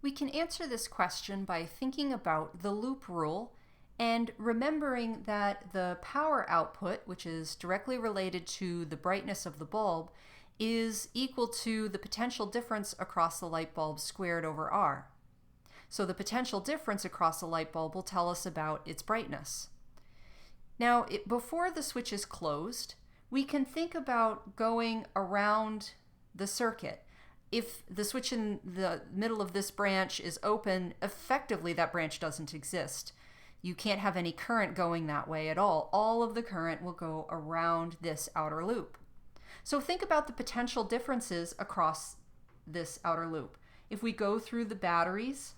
We can answer this question by thinking about the loop rule and remembering that the power output, which is directly related to the brightness of the bulb, is equal to the potential difference across the light bulb squared over R. So the potential difference across the light bulb will tell us about its brightness. Now, before the switch is closed, we can think about going around the circuit. If the switch in the middle of this branch is open, effectively that branch doesn't exist. You can't have any current going that way at all. All of the current will go around this outer loop. So think about the potential differences across this outer loop. If we go through the batteries,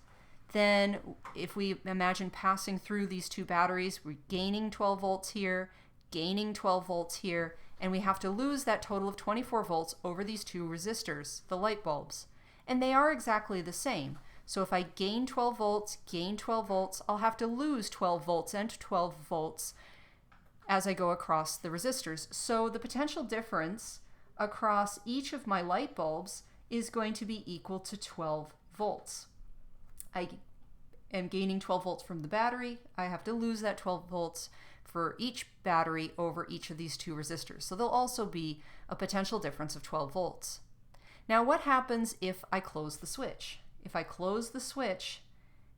then if we imagine passing through these two batteries, we're gaining 12 volts here, gaining 12 volts here, and we have to lose that total of 24 volts over these two resistors, the light bulbs. And they are exactly the same. So if I gain 12 volts, gain 12 volts, I'll have to lose 12 volts and 12 volts as I go across the resistors. So the potential difference across each of my light bulbs is going to be equal to 12 volts. I am gaining 12 volts from the battery. I have to lose that 12 volts for each battery over each of these two resistors. So there'll also be a potential difference of 12 volts. Now what happens if I close the switch? If I close the switch,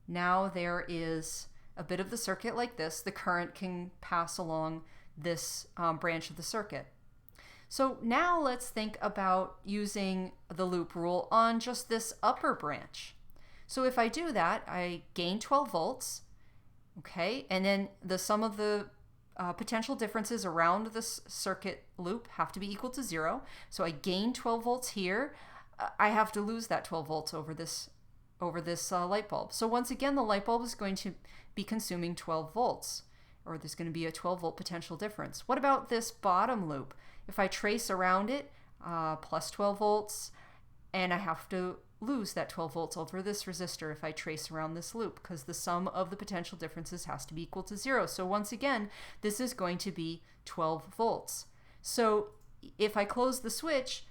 now there is a bit of the circuit like this. The current can pass along this branch of the circuit. So now let's think about using the loop rule on just this upper branch. So if I do that, I gain 12 volts, okay, and then the sum of the potential differences around this circuit loop have to be equal to 0. So I gain 12 volts here. I have to lose that 12 volts over this light bulb. So once again, the light bulb is going to be consuming 12 volts, or there's going to be a 12 volt potential difference. What about this bottom loop? If I trace around it, plus 12 volts, and I have to lose that 12 volts over this resistor if I trace around this loop, because the sum of the potential differences has to be equal to 0. So once again, this is going to be 12 volts. So if I close the switch,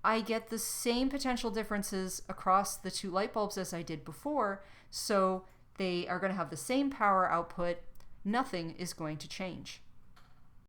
I get the same potential differences across the two light bulbs as I did before, so they are going to have the same power output. Nothing is going to change.